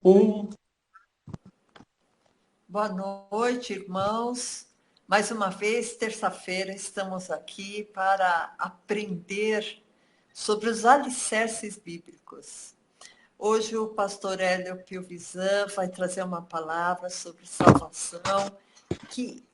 Um, Boa noite, irmãos. Mais uma vez, terça-feira, estamos aqui para aprender sobre os alicerces bíblicos. Hoje o pastor Hélio Piovisan vai trazer uma palavra sobre salvação, que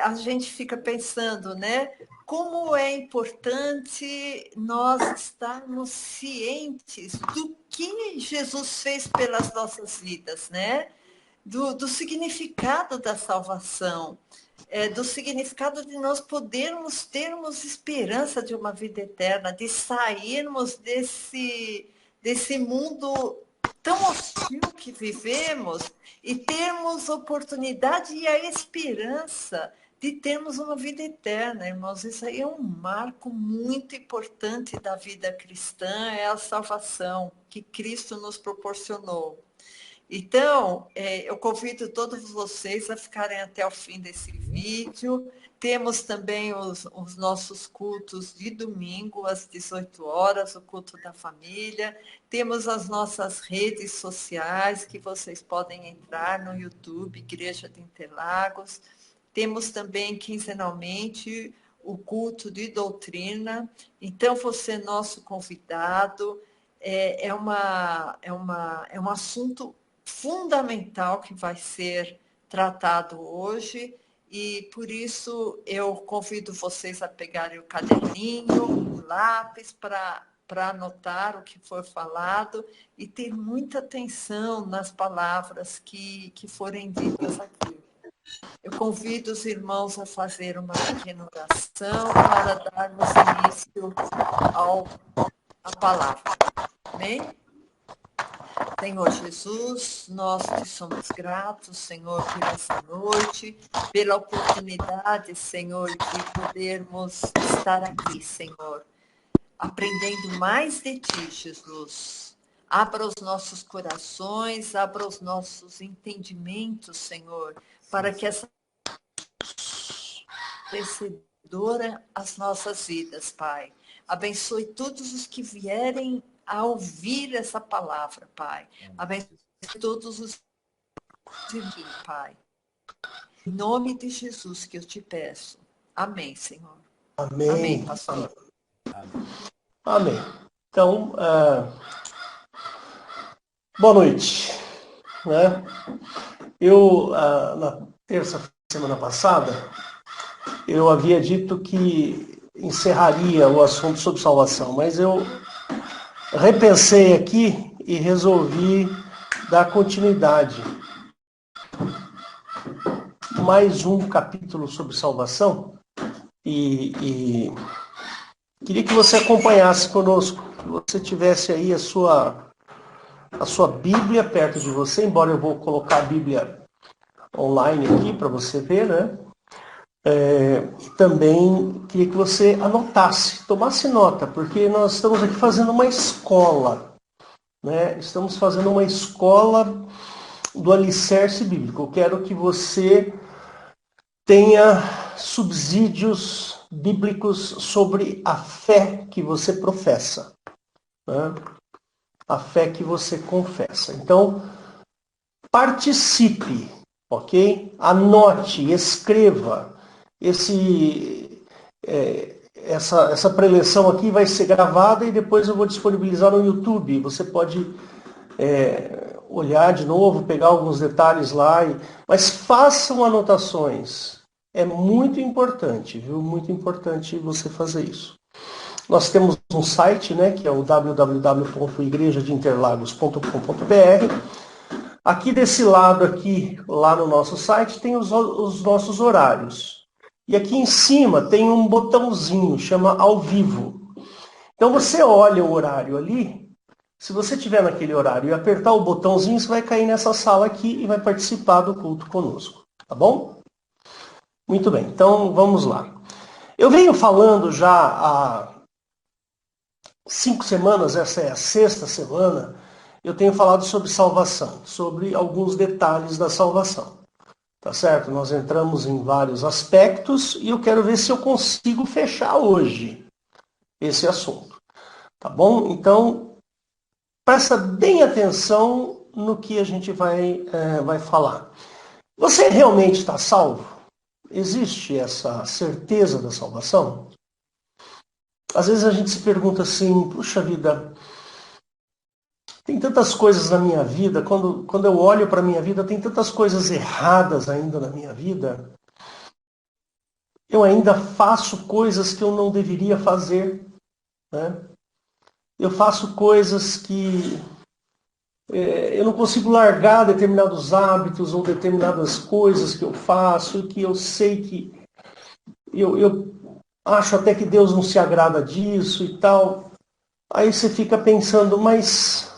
a gente fica pensando, né? Como é importante nós estarmos cientes do que Jesus fez pelas nossas vidas, né? Do significado da salvação, do significado de nós podermos termos esperança de uma vida eterna, de sairmos desse mundo tão hostil que vivemos e termos oportunidade e a esperança de termos uma vida eterna, irmãos. Isso aí é um marco muito importante da vida cristã, é a salvação que Cristo nos proporcionou. Então, eu convido todos vocês a ficarem até o fim desse vídeo. Temos também os nossos cultos de domingo, às 18 horas, o culto da família. Temos as nossas redes sociais, que vocês podem entrar no YouTube, Igreja de Interlagos. Temos também, quinzenalmente, o culto de doutrina. Então, você é nosso convidado. É um assunto fundamental que vai ser tratado hoje, e por isso eu convido vocês a pegarem o caderninho, o lápis para anotar o que for falado e ter muita atenção nas palavras que forem ditas aqui. Eu convido os irmãos a fazer uma pequena oração para darmos início à palavra. Amém? Senhor Jesus, nós te somos gratos, Senhor, por essa noite, pela oportunidade, Senhor, de podermos estar aqui, Senhor, aprendendo mais de ti, Jesus. Abra os nossos corações, abra os nossos entendimentos, Senhor, para que essa crescedora as nossas vidas, Pai. Abençoe todos os que vierem a ouvir essa palavra, Pai. Abençoe todos os aqui, Pai. Em nome de Jesus que eu te peço. Amém, Senhor. Amém, amém, pastor. amém. Então, boa noite. Né? Eu, na terça semana passada, eu havia dito que encerraria o assunto sobre salvação, mas eu repensei aqui e resolvi dar continuidade. Mais um capítulo sobre salvação e queria que você acompanhasse conosco, que você tivesse aí a sua Bíblia perto de você, embora eu vou colocar a Bíblia online aqui para você ver, né? E também queria que você anotasse, tomasse nota, porque nós estamos aqui fazendo uma escola, né? Estamos fazendo uma escola do alicerce bíblico. Eu quero que você tenha subsídios bíblicos sobre a fé que você professa, né? A fé que você confessa. Então, participe, ok? Anote, escreva. Essa preleção aqui vai ser gravada e depois eu vou disponibilizar no YouTube. Você pode olhar de novo, pegar alguns detalhes lá, mas façam anotações. É muito importante, viu? Muito importante você fazer isso. Nós temos um site, né, que é o www.igrejadeinterlagos.com.br. Aqui desse lado aqui, lá no nosso site, tem os nossos horários. E aqui em cima tem um botãozinho, chama ao vivo. Então você olha o horário ali, se você estiver naquele horário e apertar o botãozinho, você vai cair nessa sala aqui e vai participar do culto conosco. Tá bom? Muito bem, então vamos lá. Eu venho falando já há 5 semanas, essa é a 6ª semana, eu tenho falado sobre salvação, sobre alguns detalhes da salvação. Tá certo? Nós entramos em vários aspectos e eu quero ver se eu consigo fechar hoje esse assunto. Tá bom? Então, presta bem atenção no que a gente vai falar. Você realmente está salvo? Existe essa certeza da salvação? Às vezes a gente se pergunta assim, puxa vida, tem tantas coisas na minha vida, quando eu olho para a minha vida, tem tantas coisas erradas ainda na minha vida. Eu ainda faço coisas que eu não deveria fazer, né? Eu faço coisas que eu não consigo largar determinados hábitos ou determinadas coisas que eu faço e que eu sei que eu acho até que Deus não se agrada disso e tal. Aí você fica pensando, mas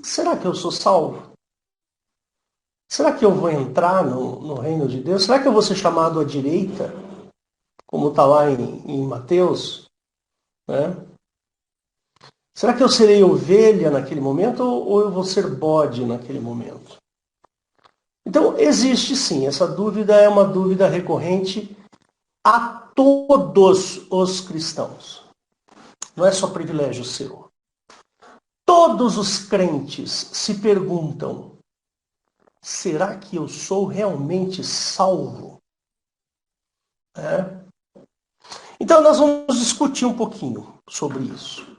será que eu sou salvo? Será que eu vou entrar no reino de Deus? Será que eu vou ser chamado à direita, como está lá em Mateus? Né? Será que eu serei ovelha naquele momento ou eu vou ser bode naquele momento? Então, existe sim, essa dúvida é uma dúvida recorrente a todos os cristãos. Não é só privilégio seu. Todos os crentes se perguntam, será que eu sou realmente salvo? É? Então, nós vamos discutir um pouquinho sobre isso.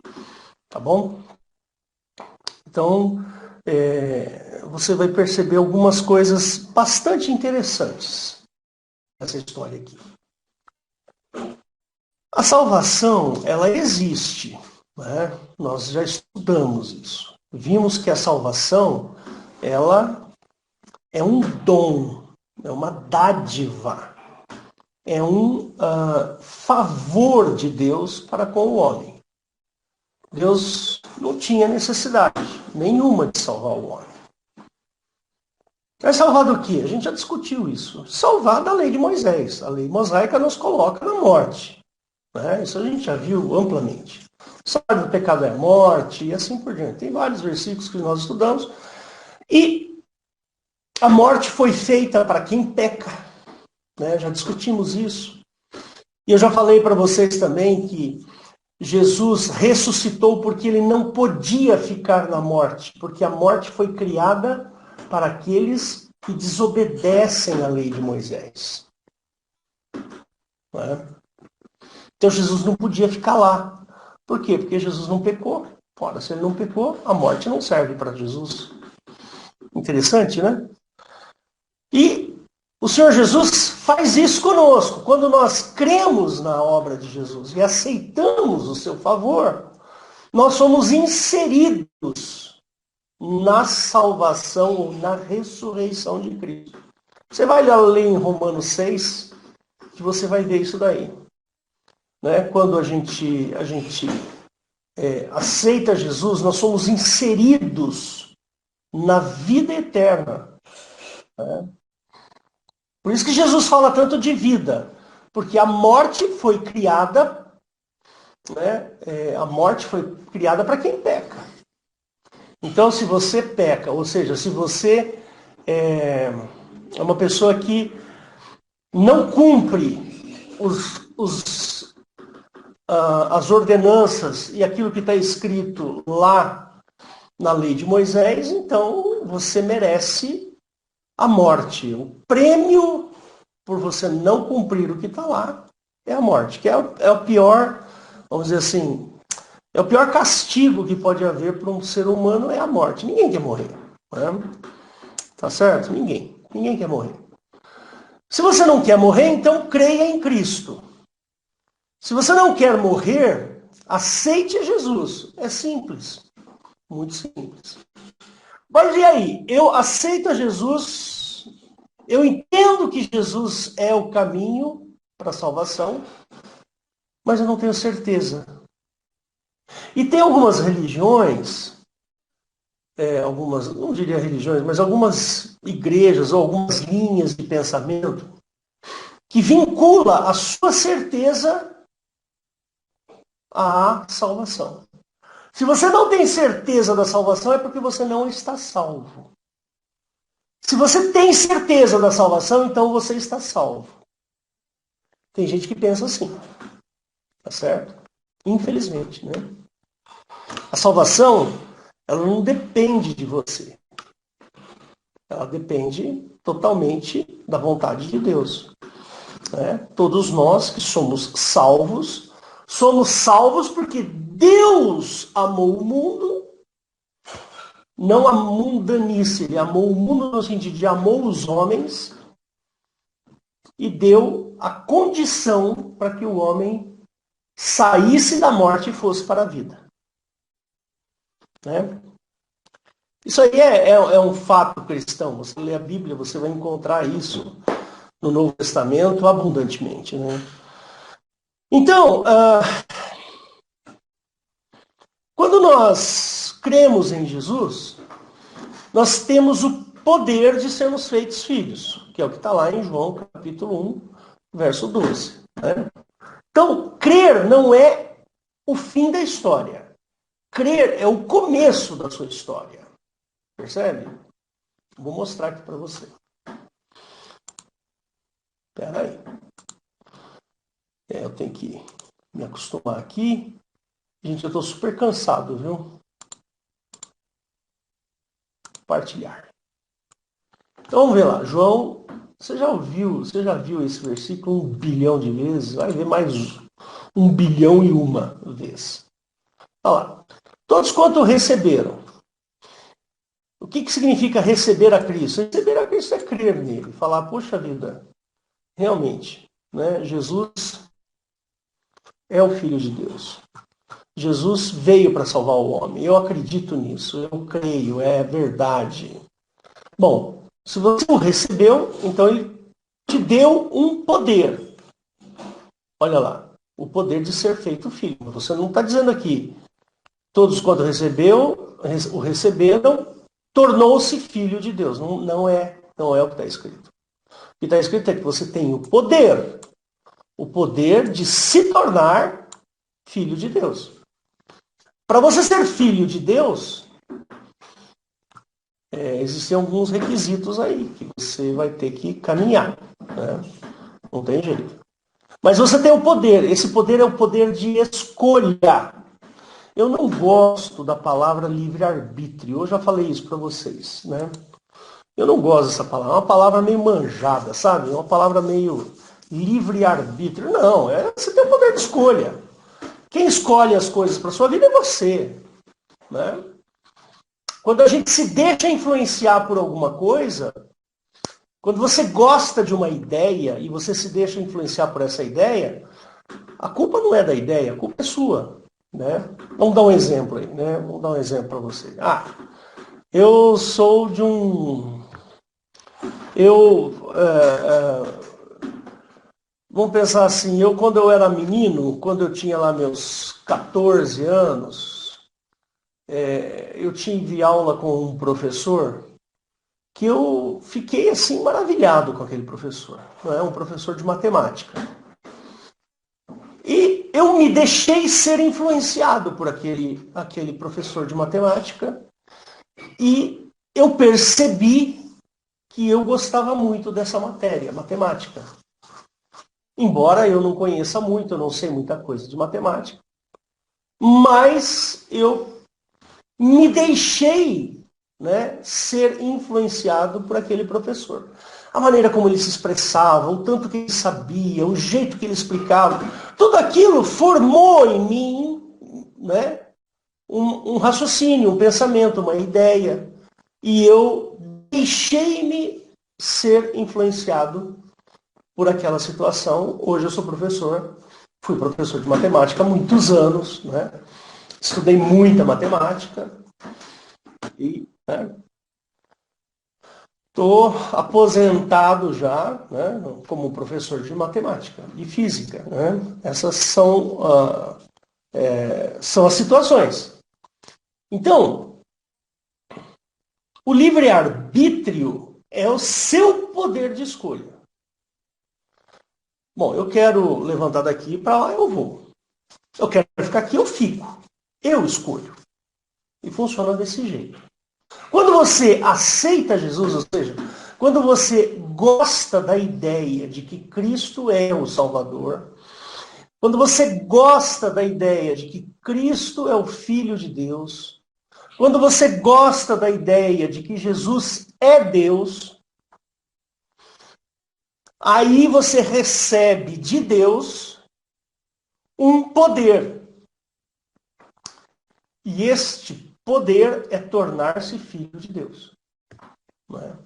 Tá bom? Então, você vai perceber algumas coisas bastante interessantes nessa história aqui. A salvação, ela existe, né? Nós já estudamos isso. Vimos que a salvação, ela é um dom, é uma dádiva, é um favor de Deus para com o homem. Deus não tinha necessidade nenhuma de salvar o homem. É salvar do quê? A gente já discutiu isso. Salvar da lei de Moisés. A lei mosaica nos coloca na morte. Né? Isso a gente já viu amplamente. O salário do pecado é a morte e assim por diante. Tem vários versículos que nós estudamos. E a morte foi feita para quem peca. Né? Já discutimos isso. E eu já falei para vocês também que Jesus ressuscitou porque ele não podia ficar na morte. Porque a morte foi criada para aqueles que desobedecem à lei de Moisés. Né? Então Jesus não podia ficar lá. Por quê? Porque Jesus não pecou. Ora, se ele não pecou, a morte não serve para Jesus. Interessante, né? E o Senhor Jesus faz isso conosco. Quando nós cremos na obra de Jesus e aceitamos o seu favor, nós somos inseridos na salvação, na ressurreição de Cristo. Você vai ler em Romanos 6, que você vai ver isso daí. Né? Quando a gente aceita Jesus, nós somos inseridos na vida eterna. Né? Por isso que Jesus fala tanto de vida, porque a morte foi criada, né? A morte foi criada para quem peca. Então, se você peca, ou seja, se você é uma pessoa que não cumpre as ordenanças e aquilo que está escrito lá na lei de Moisés, então você merece a morte. O prêmio por você não cumprir o que está lá é a morte, que é o pior, vamos dizer assim, é o pior castigo que pode haver para um ser humano é a morte. Ninguém quer morrer. Né? Tá certo? Ninguém. Ninguém quer morrer. Se você não quer morrer, então creia em Cristo. Se você não quer morrer, aceite Jesus. É simples. Muito simples. Mas e aí? Eu aceito a Jesus, eu entendo que Jesus é o caminho para a salvação, mas eu não tenho certeza. E tem algumas religiões, algumas, não diria religiões, mas algumas igrejas ou algumas linhas de pensamento que vincula a sua certeza à salvação. Se você não tem certeza da salvação, é porque você não está salvo. Se você tem certeza da salvação, então você está salvo. Tem gente que pensa assim. Tá certo? Infelizmente, né? A salvação, ela não depende de você. Ela depende totalmente da vontade de Deus. Né? Todos nós que somos salvos porque Deus amou o mundo, não a mundanice, ele amou o mundo no sentido de amou os homens e deu a condição para que o homem saísse da morte e fosse para a vida. Né? Isso aí é um fato cristão. Você lê a Bíblia, você vai encontrar isso no Novo Testamento abundantemente. Né? Então, quando nós cremos em Jesus, nós temos o poder de sermos feitos filhos, que é o que está lá em João capítulo 1, verso 12. Né? Então, crer não é o fim da história. Crer é o começo da sua história. Percebe? Vou mostrar aqui para você. Espera aí. Eu tenho que me acostumar aqui. Gente, eu estou super cansado, viu? Compartilhar. Então vamos ver lá. João, você já viu esse versículo 1 bilhão de vezes? Vai ver mais 1 bilhão e uma vez. Olha lá. Todos quanto receberam. O que significa receber a Cristo? Receber a Cristo é crer nele. Falar, poxa vida, realmente, né? Jesus é o Filho de Deus. Jesus veio para salvar o homem. Eu acredito nisso. Eu creio. É verdade. Bom, se você o recebeu, então ele te deu um poder. Olha lá. O poder de ser feito filho. Você não está dizendo aqui, todos quando o receberam, tornou-se filho de Deus. Não é o que está escrito. O que está escrito é que você tem o poder de se tornar filho de Deus. Para você ser filho de Deus, existem alguns requisitos aí que você vai ter que caminhar. Né? Não tem jeito. Mas você tem o poder. Esse poder é o poder de escolha. Eu não gosto da palavra livre-arbítrio. Eu já falei isso para vocês. Né? Eu não gosto dessa palavra. É uma palavra meio manjada, sabe? É uma palavra meio livre-arbítrio. Não, você tem o poder de escolha. Quem escolhe as coisas para a sua vida é você. Né? Quando a gente se deixa influenciar por alguma coisa, quando você gosta de uma ideia e você se deixa influenciar por essa ideia, a culpa não é da ideia, a culpa é sua. Né? Vamos dar um exemplo aí. Né? Vamos dar um exemplo para você. Eu sou de um... Vamos pensar assim, quando eu era menino, quando eu tinha lá meus 14 anos, eu tive aula com um professor que eu fiquei assim maravilhado com aquele professor. Né? Um professor de matemática. E eu me deixei ser influenciado por aquele professor de matemática e eu percebi que eu gostava muito dessa matéria, matemática. Embora eu não conheça muito, eu não sei muita coisa de matemática, mas eu me deixei, né, ser influenciado por aquele professor. A maneira como ele se expressava, o tanto que ele sabia, o jeito que ele explicava, tudo aquilo formou em mim, né, um raciocínio, um pensamento, uma ideia. E eu deixei-me ser influenciado por aquela situação. Hoje eu sou professor, fui professor de matemática há muitos anos, né? Estudei muita matemática e estou aposentado já, né, como professor de matemática e física. Né? Essas são as situações. Então, o livre-arbítrio é o seu poder de escolha. Bom, eu quero levantar daqui para lá, eu vou. Eu quero ficar aqui, eu fico. Eu escolho. E funciona desse jeito. Quando você aceita Jesus, ou seja, quando você gosta da ideia de que Cristo é o Salvador, quando você gosta da ideia de que Cristo é o Filho de Deus, quando você gosta da ideia de que Jesus é Deus, aí você recebe de Deus um poder. E este poder é tornar-se filho de Deus. Não é?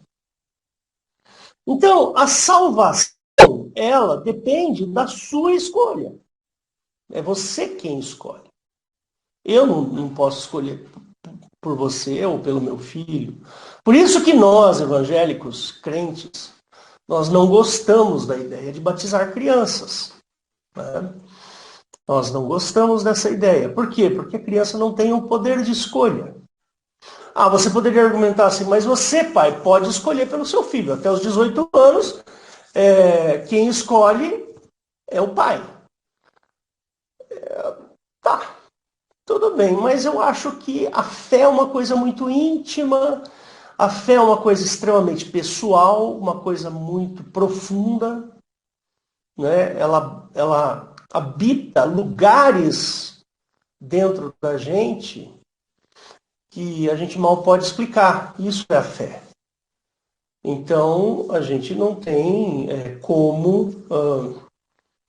Então, a salvação, ela depende da sua escolha. É você quem escolhe. Eu não posso escolher por você ou pelo meu filho. Por isso que nós, evangélicos, crentes, nós não gostamos da ideia de batizar crianças. Né? Nós não gostamos dessa ideia. Por quê? Porque a criança não tem o poder de escolha. Ah, você poderia argumentar assim, mas você, pai, pode escolher pelo seu filho. Até os 18 anos, quem escolhe é o pai. Tá, tudo bem, mas eu acho que a fé é uma coisa muito íntima, a fé é uma coisa extremamente pessoal, uma coisa muito profunda, né? Ela habita lugares dentro da gente que a gente mal pode explicar. Isso é a fé. Então, a gente não tem como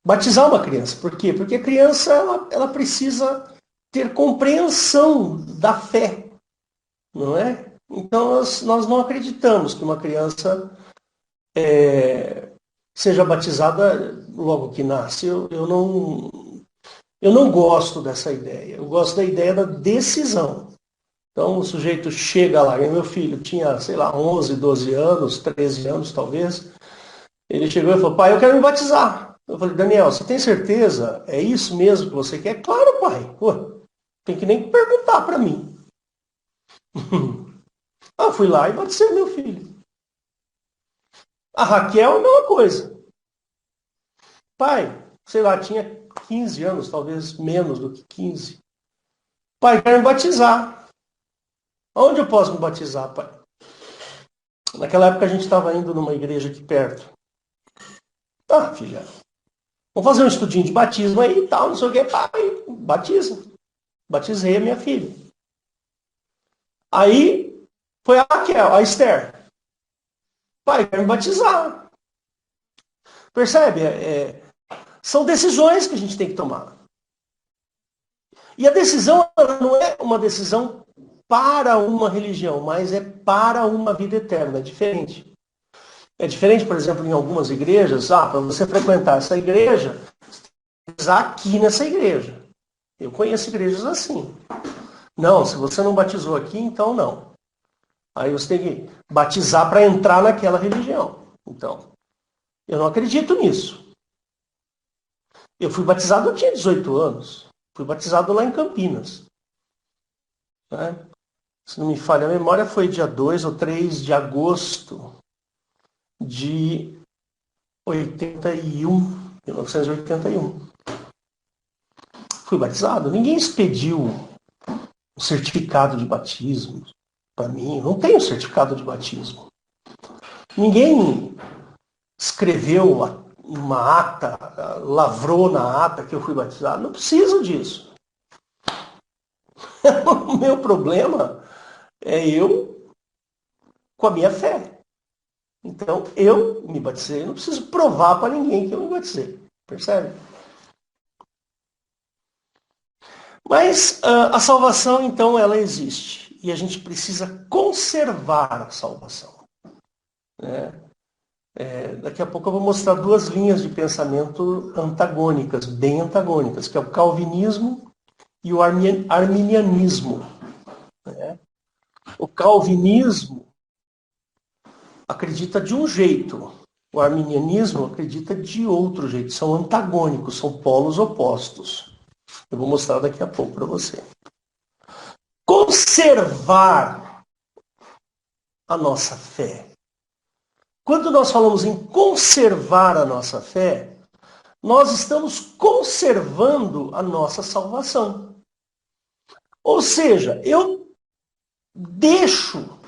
batizar uma criança. Por quê? Porque a criança ela precisa ter compreensão da fé, não é? Então, nós não acreditamos que uma criança seja batizada logo que nasce. Eu não gosto dessa ideia. Eu gosto da ideia da decisão. Então, o sujeito chega lá, meu filho tinha, sei lá, 11, 12 anos, 13 anos talvez. Ele chegou e falou, pai, eu quero me batizar. Eu falei, Daniel, você tem certeza? É isso mesmo que você quer? Claro, pai. Pô, tem que nem perguntar para mim. Ah, fui lá e batizei meu filho. A Raquel, a mesma coisa. Pai, sei lá, tinha 15 anos, talvez menos do que 15. Pai, quero me batizar. Onde eu posso me batizar, pai? Naquela época a gente estava indo numa igreja aqui perto. Tá, filha. Vamos fazer um estudinho de batismo aí e tal, não sei o que. Pai, batiza. Batizei a minha filha. Aí foi a Raquel, a Esther. Pai, quero me batizar. Percebe? São decisões que a gente tem que tomar. E a decisão ela não é uma decisão para uma religião, mas é para uma vida eterna. É diferente. É diferente, por exemplo, em algumas igrejas. Para você frequentar essa igreja, você tem que batizar aqui nessa igreja. Eu conheço igrejas assim. Não, se você não batizou aqui, então não. Aí você tem que batizar para entrar naquela religião. Então, eu não acredito nisso. Eu fui batizado, eu tinha 18 anos. Fui batizado lá em Campinas. Né? Se não me falha a memória, foi dia 2 ou 3 de agosto de 1981. Fui batizado. Ninguém expediu um certificado de batismo para mim. Não tenho certificado de batismo. Ninguém escreveu uma ata, lavrou na ata que eu fui batizado. Não preciso disso. O meu problema é eu com a minha fé. Então, eu me batizei. Não preciso provar para ninguém que eu me batizei. Percebe? Mas a salvação, então, ela existe. E a gente precisa conservar a salvação. Né? Daqui a pouco eu vou mostrar duas linhas de pensamento antagônicas, bem antagônicas, que é o calvinismo e o arminianismo. Né? O calvinismo acredita de um jeito, o arminianismo acredita de outro jeito. São antagônicos, são polos opostos. Eu vou mostrar daqui a pouco para você. Conservar a nossa fé. Quando nós falamos em conservar a nossa fé, nós estamos conservando a nossa salvação. Ou seja, eu deixo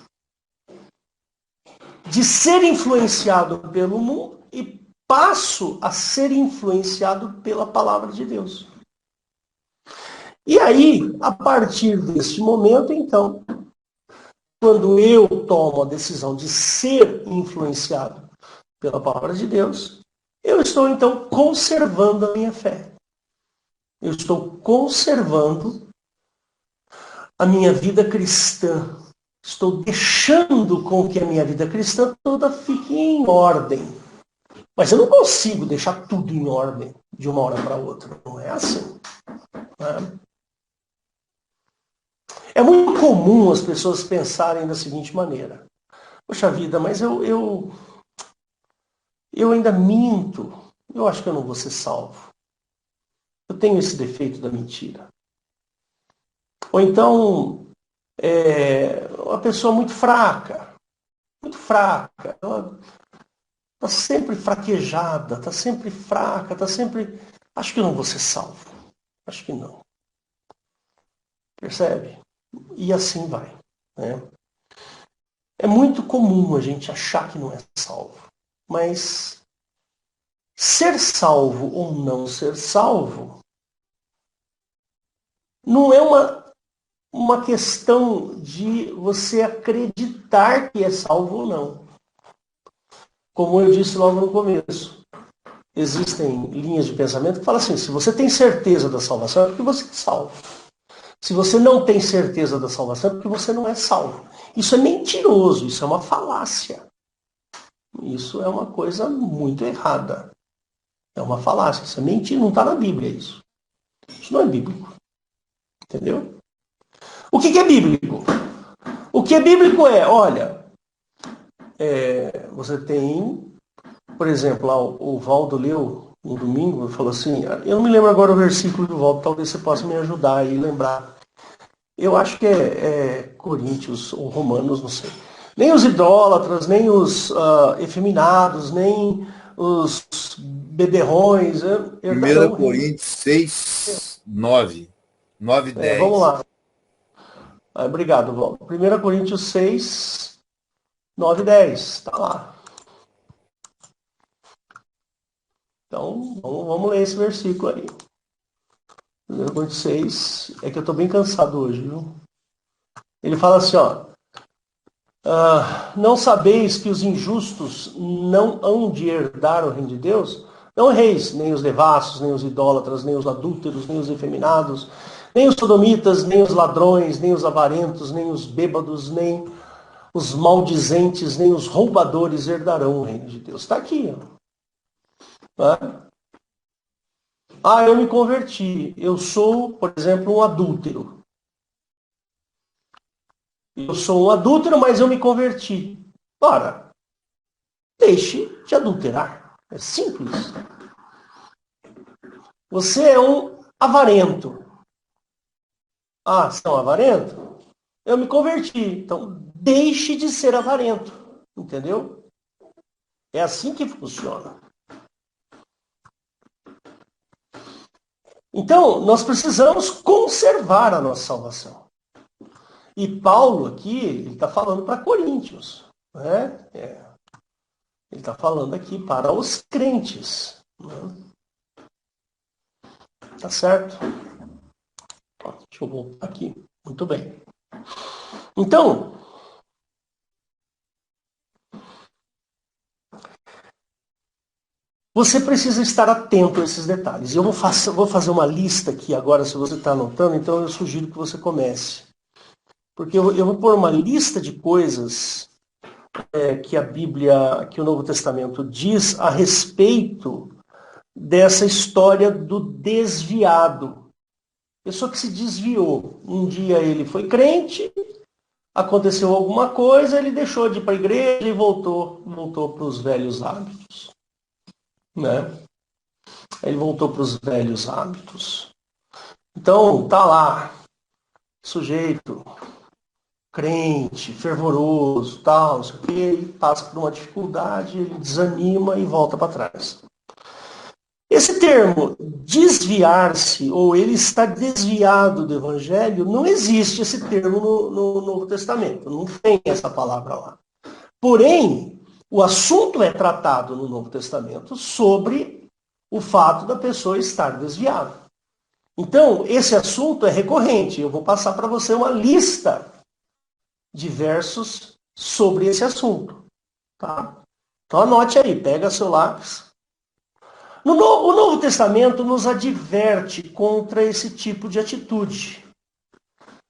de ser influenciado pelo mundo e passo a ser influenciado pela palavra de Deus. E aí, a partir deste momento, então, quando eu tomo a decisão de ser influenciado pela palavra de Deus, eu estou então conservando a minha fé. Eu estou conservando a minha vida cristã. Estou deixando com que a minha vida cristã toda fique em ordem. Mas eu não consigo deixar tudo em ordem de uma hora para outra. Não é assim. Né? É muito comum as pessoas pensarem da seguinte maneira. Poxa vida, mas eu ainda minto. Eu acho que eu não vou ser salvo. Eu tenho esse defeito da mentira. Ou então, uma pessoa muito fraca. Muito fraca. Ela está sempre fraquejada, está sempre fraca, está sempre... Acho que eu não vou ser salvo. Acho que não. Percebe? E assim vai. Né? É muito comum a gente achar que não é salvo. Mas ser salvo ou não ser salvo não é uma questão de você acreditar que é salvo ou não. Como eu disse logo no começo, existem linhas de pensamento que falam assim, se você tem certeza da salvação é porque você é salvo. Se você não tem certeza da salvação é porque você não é salvo. Isso é mentiroso, isso é uma falácia. Isso é uma coisa muito errada. É uma falácia, isso é mentira, não está na Bíblia isso. Isso não é bíblico. Entendeu? O que é bíblico? O que é bíblico é, olha, você tem, por exemplo, lá o Valdo leu no domingo, falou assim, eu não me lembro agora o versículo do Valdo, talvez você possa me ajudar aí lembrar. Eu acho que é Coríntios ou Romanos, não sei. Nem os idólatras, nem os efeminados, nem os beberrões herdarão 1 o reino. Coríntios 6, 9. 9 e 10. Vamos lá. Obrigado, Valdo. 1 Coríntios 6, 9 e 10. Está lá. Então, vamos ler esse versículo aí. 1 Coríntios 6, é que eu estou bem cansado hoje, viu? Ele fala assim, ó. Não sabeis que os injustos não hão de herdar o reino de Deus? Não erreis, nem os devassos, nem os idólatras, nem os adúlteros, nem os efeminados, nem os sodomitas, nem os ladrões, nem os avarentos, nem os bêbados, nem os maldizentes, nem os roubadores herdarão o reino de Deus. Está aqui. Ó. Eu me converti. Eu sou, por exemplo, um adúltero. Eu sou um adúltero, mas eu me converti. Ora, deixe de adulterar. É simples. Você é um avarento. Você é um avarento? Eu me converti. Então, deixe de ser avarento. Entendeu? É assim que funciona. Então, nós precisamos conservar a nossa salvação. E Paulo aqui, ele está falando para Coríntios. Né? Ele está falando aqui para os crentes. Né? Tá certo? Deixa eu voltar aqui. Muito bem. Então, você precisa estar atento a esses detalhes. Eu vou fazer uma lista aqui agora, se você está anotando, então eu sugiro que você comece. Porque eu vou pôr uma lista de coisas que a Bíblia, que o Novo Testamento diz a respeito dessa história do desviado. Pessoa que se desviou. Um dia ele foi crente, aconteceu alguma coisa, ele deixou de ir para a igreja e voltou para os velhos hábitos. Né? Ele voltou para os velhos hábitos. Então, tá lá, sujeito, crente, fervoroso, tal, não sei o quê, ele passa por uma dificuldade, ele desanima e volta para trás. Esse termo, desviar-se, ou ele está desviado do evangelho, não existe esse termo no Novo Testamento, não tem essa palavra lá. Porém, o assunto é tratado no Novo Testamento sobre o fato da pessoa estar desviada. Então, esse assunto é recorrente. Eu vou passar para você uma lista diversos sobre esse assunto. Tá? Então anote aí, pega seu lápis. O Novo Testamento nos adverte contra esse tipo de atitude.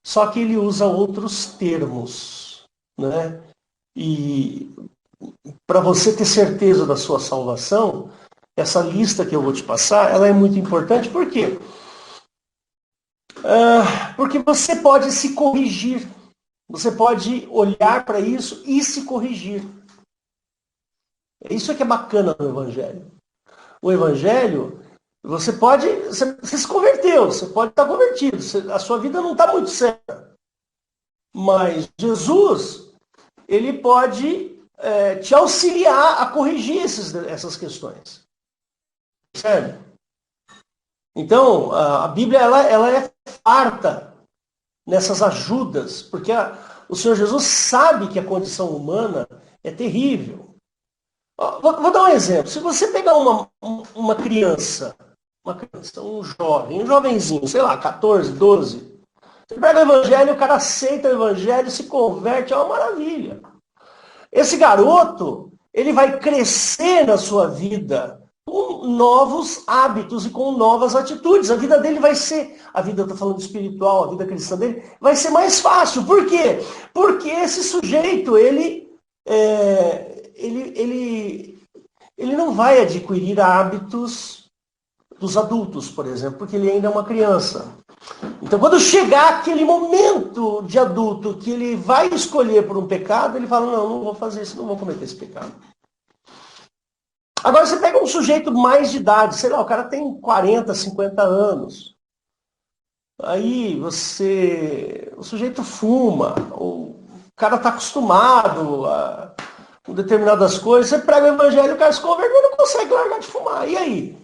Só que ele usa outros termos, né? E para você ter certeza da sua salvação, essa lista que eu vou te passar, ela é muito importante. Por quê? Porque você pode se corrigir. Você pode olhar para isso e se corrigir. É isso que é bacana no Evangelho. O Evangelho, você se converteu, você pode estar convertido, a sua vida não está muito certa. Mas Jesus, ele pode te auxiliar a corrigir essas questões. Percebe? Então, a Bíblia ela é farta nessas ajudas, porque o Senhor Jesus sabe que a condição humana é terrível. Vou dar um exemplo. Se você pegar uma criança, um jovenzinho, sei lá, 14, 12, você pega o evangelho, o cara aceita o evangelho, se converte, é uma maravilha. Esse garoto, ele vai crescer na sua vida com novos hábitos e com novas atitudes. A vida dele vai ser, a vida, eu estou falando espiritual, a vida cristã dele, vai ser mais fácil. Por quê? Porque esse sujeito, ele não vai adquirir hábitos dos adultos, por exemplo, porque ele ainda é uma criança. Então, quando chegar aquele momento de adulto que ele vai escolher por um pecado, ele fala, não vou fazer isso, não vou cometer esse pecado. Agora, você pega um sujeito mais de idade, sei lá, o cara tem 40, 50 anos. Aí, o sujeito fuma, o cara está acostumado com determinadas coisas, você prega o evangelho, o cara se converte, mas não consegue largar de fumar. E aí?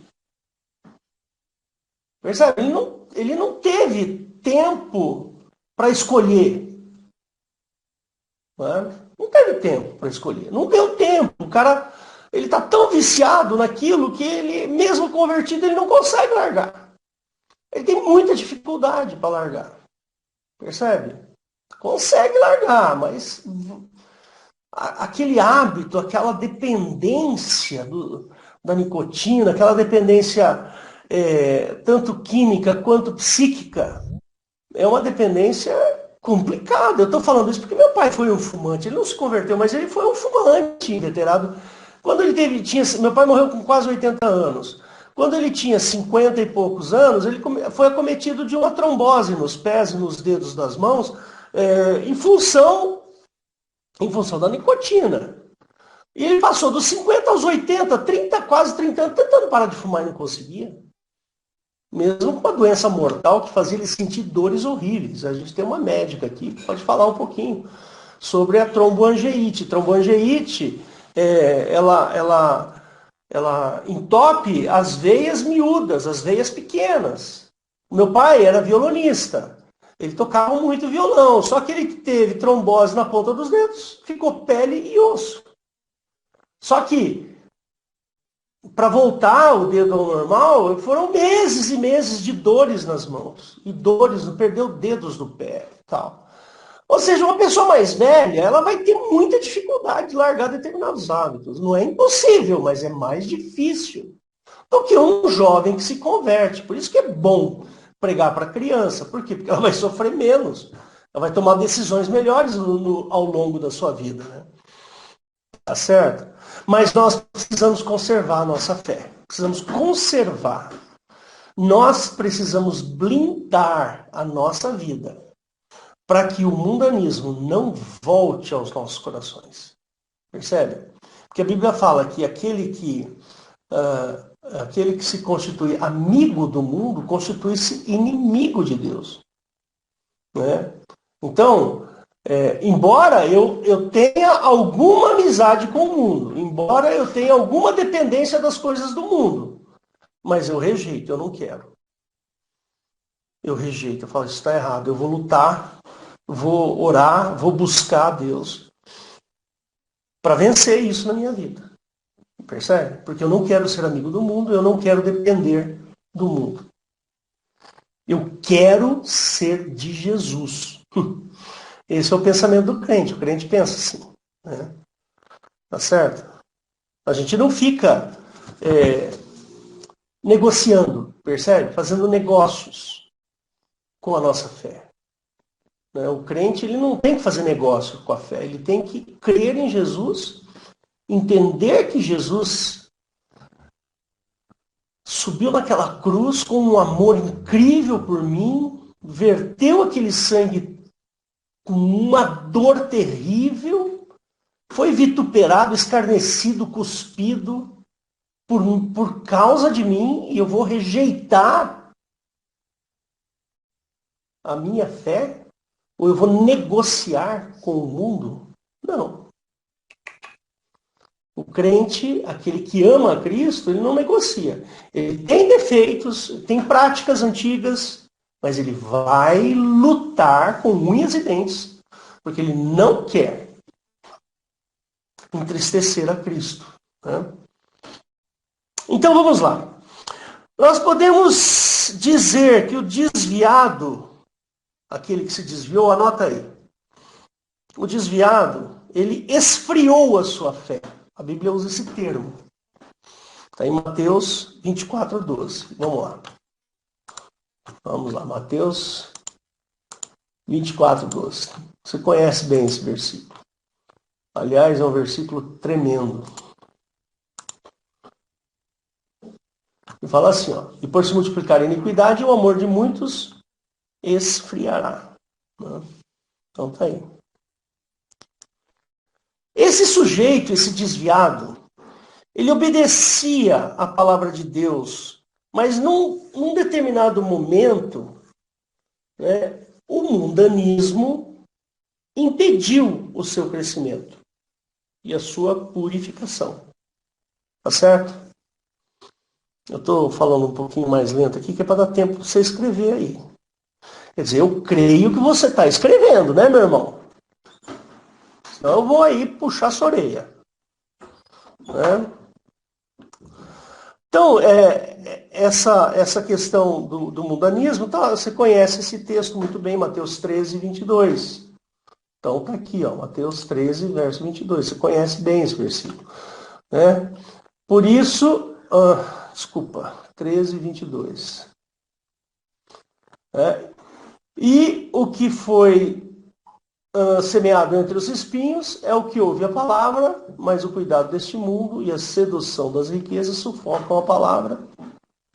Percebe? Ele não teve tempo para escolher. Não teve tempo para escolher. Não deu tempo. O cara, ele está tão viciado naquilo que ele, mesmo convertido, ele não consegue largar. Ele tem muita dificuldade para largar. Percebe? Consegue largar, mas aquele hábito, aquela dependência da nicotina, aquela dependência tanto química quanto psíquica, é uma dependência complicada. Eu estou falando isso porque meu pai foi um fumante. Ele não se converteu, mas ele foi um fumante inveterado. Quando ele meu pai morreu com quase 80 anos. Quando ele tinha 50 e poucos anos, ele foi acometido de uma trombose nos pés e nos dedos das mãos, em função da nicotina. E ele passou dos 50 aos 80, 30, quase 30 anos, tentando parar de fumar e não conseguia. Mesmo com uma doença mortal que fazia ele sentir dores horríveis. A gente tem uma médica aqui que pode falar um pouquinho sobre a tromboangeite. Tromboangeite, ela entope as veias miúdas, as veias pequenas. O meu pai era violonista. Ele tocava muito violão, só que ele teve trombose na ponta dos dedos, ficou pele e osso. Só que, para voltar o dedo ao normal, foram meses e meses de dores nas mãos. E dores, perdeu dedos do pé e tal. Ou seja, uma pessoa mais velha, ela vai ter muita dificuldade de largar determinados hábitos. Não é impossível, mas é mais difícil do que um jovem que se converte. Por isso que é bom pregar para a criança. Por quê? Porque ela vai sofrer menos. Ela vai tomar decisões melhores ao longo da sua vida. Né? Tá certo? Mas nós precisamos conservar a nossa fé. Precisamos conservar. Nós precisamos blindar a nossa vida para que o mundanismo não volte aos nossos corações. Percebe? Porque a Bíblia fala que aquele que se constitui amigo do mundo, constitui-se inimigo de Deus. Né? Então, embora eu tenha alguma amizade com o mundo, embora eu tenha alguma dependência das coisas do mundo, mas eu rejeito, eu não quero. Eu rejeito, eu falo, isso está errado, eu vou lutar, vou orar, vou buscar a Deus para vencer isso na minha vida. Percebe? Porque eu não quero ser amigo do mundo, eu não quero depender do mundo. Eu quero ser de Jesus. Esse é o pensamento do crente. O crente pensa assim, né? Tá certo? A gente não fica negociando, percebe? Fazendo negócios com a nossa fé. Né? O crente, ele não tem que fazer negócio com a fé. Ele tem que crer em Jesus, entender que Jesus subiu naquela cruz com um amor incrível por mim, verteu aquele sangue com uma dor terrível, foi vituperado, escarnecido, cuspido por causa de mim, e eu vou rejeitar a minha fé? Ou eu vou negociar com o mundo? Não. O crente, aquele que ama a Cristo, ele não negocia. Ele tem defeitos, tem práticas antigas, mas ele vai lutar com unhas e dentes, porque ele não quer entristecer a Cristo. Né? Então vamos lá. Nós podemos dizer que o desviado, aquele que se desviou, anota aí. O desviado, ele esfriou a sua fé. A Bíblia usa esse termo. Está em Mateus 24, 12. Vamos lá. Vamos lá, Mateus 24, 12. Você conhece bem esse versículo. Aliás, é um versículo tremendo. E fala assim, ó. E por se multiplicar a iniquidade, o amor de muitos esfriará. Então tá aí. Esse sujeito, esse desviado, ele obedecia à palavra de Deus, mas num determinado momento, né, o mundanismo impediu o seu crescimento e a sua purificação. Tá certo? Eu estou falando um pouquinho mais lento aqui, que é para dar tempo para você escrever aí. Quer dizer, eu creio que você está escrevendo, né, meu irmão? Senão eu vou aí puxar sua orelha. Né? Então, essa questão do mundanismo, tá, você conhece esse texto muito bem, Mateus 13, 22. Então, está aqui, ó, Mateus 13, verso 22. Você conhece bem esse versículo. Né? Por isso, 13, 22. E o que foi semeado entre os espinhos é o que ouve a palavra, mas o cuidado deste mundo e a sedução das riquezas sufocam a palavra,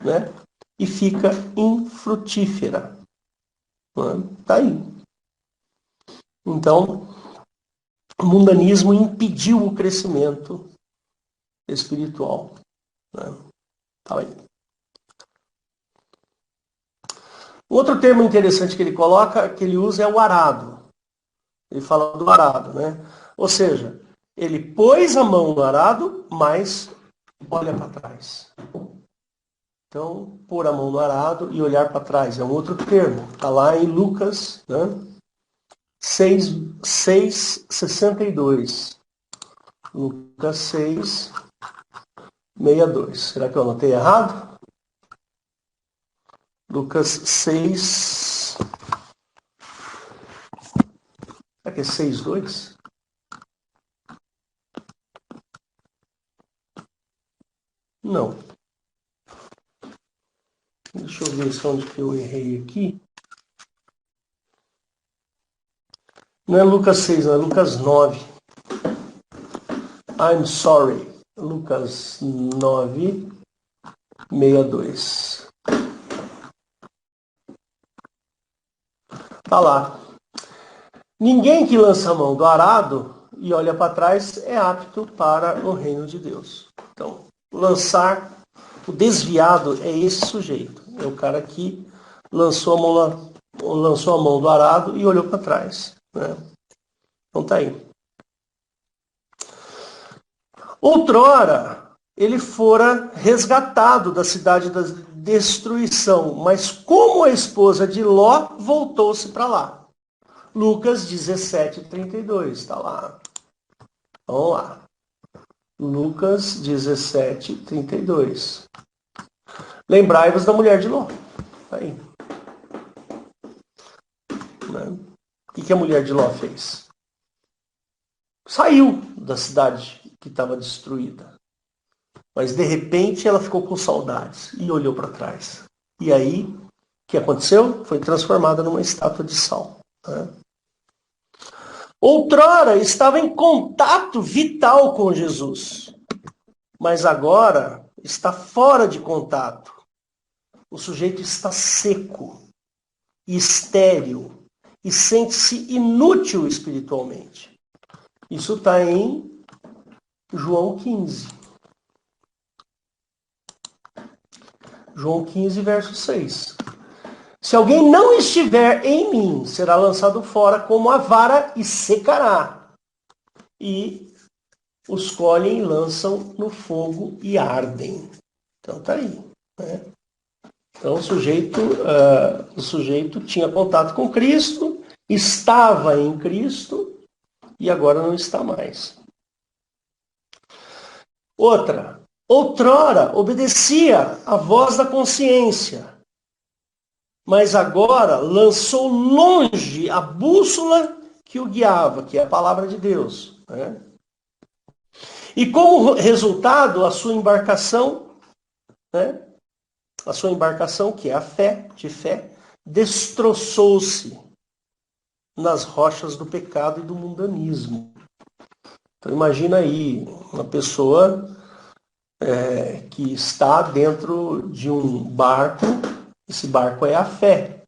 né? E fica infrutífera. Está aí. Então, o mundanismo impediu o crescimento espiritual. Né? Tá aí. Outro termo interessante que ele coloca, que ele usa, é o arado. Ele fala do arado, né? Ou seja, ele pôs a mão no arado, mas olha para trás. Então, pôr a mão no arado e olhar para trás é um outro termo. Está lá em Lucas, né? 6:62. Lucas 6, 62. Será que eu anotei errado? Lucas 6. Será que é 6:2? Não. Deixa eu ver se onde que eu errei aqui. Não é Lucas 6, não é Lucas 9. I'm sorry. Lucas 9, 62. Tá lá. Ninguém que lança a mão do arado e olha para trás é apto para o reino de Deus. Então, o desviado é esse sujeito. É o cara que lançou a mão do arado e olhou para trás. Né? Então tá aí. Outrora, ele fora resgatado da cidade da destruição, mas como a esposa de Ló, voltou-se para lá. Lucas 17, 32, está lá. Vamos lá. Lucas 17, 32. Lembrai-vos da mulher de Ló. Tá aí. Né? O que a mulher de Ló fez? Saiu da cidade que estava destruída. Mas de repente ela ficou com saudades e olhou para trás. E aí, o que aconteceu? Foi transformada numa estátua de sal. Né? Outrora estava em contato vital com Jesus, mas agora está fora de contato. O sujeito está seco, estéril e sente-se inútil espiritualmente. Isso está em João 15. João 15, verso 6. Se alguém não estiver em mim, será lançado fora como a vara e secará. E os colhem e lançam no fogo e ardem. Então tá aí. Né? Então o sujeito tinha contato com Cristo, estava em Cristo e agora não está mais. Outrora obedecia à voz da consciência, mas agora lançou longe a bússola que o guiava, que é a palavra de Deus. Né? E como resultado, a sua embarcação, né? A sua embarcação, que é a fé, de fé, destroçou-se nas rochas do pecado e do mundanismo. Então imagina aí uma pessoa que está dentro de um barco, esse barco é a fé,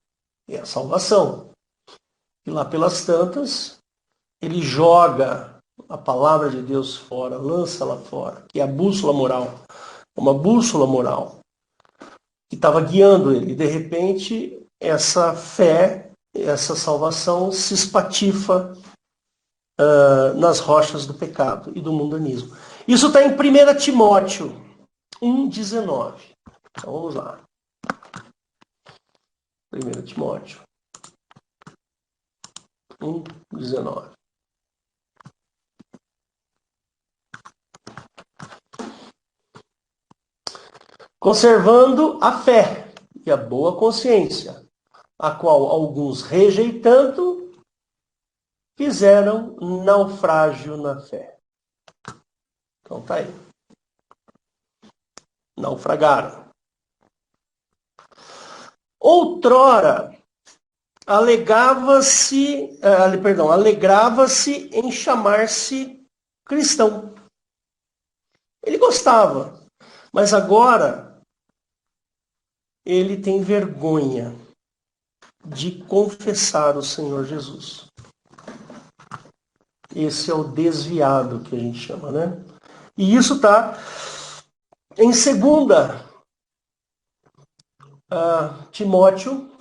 é a salvação. E lá pelas tantas, ele joga a palavra de Deus fora, lança lá fora, que é a bússola moral. É uma bússola moral que estava guiando ele. E de repente, essa fé, essa salvação se espatifa nas rochas do pecado e do mundanismo. Isso está em 1 Timóteo 1,19. Então vamos lá. 1 Timóteo 1,19. Conservando a fé e a boa consciência, a qual alguns rejeitando, fizeram naufrágio na fé. Então tá aí. Naufragaram. Outrora, alegrava-se em chamar-se cristão. Ele gostava, mas agora ele tem vergonha de confessar o Senhor Jesus. Esse é o desviado que a gente chama, né? E isso está em 2 Timóteo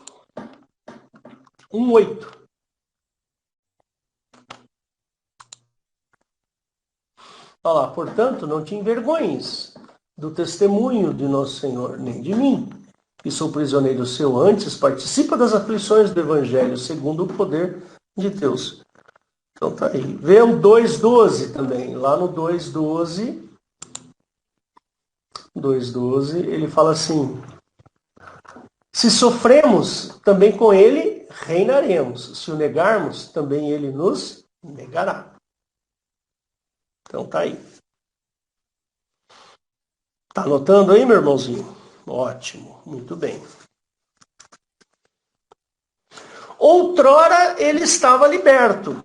1,8. Olha lá, portanto, não te envergonhes do testemunho de nosso Senhor, nem de mim, que sou prisioneiro seu, antes participa das aflições do Evangelho, segundo o poder de Deus. Então tá aí. Vê o 2,12 também. Lá no 2,12, ele fala assim: se sofremos, também com ele reinaremos. Se o negarmos, também ele nos negará. Então tá aí. Tá anotando aí, meu irmãozinho? Ótimo, muito bem. Outrora ele estava liberto.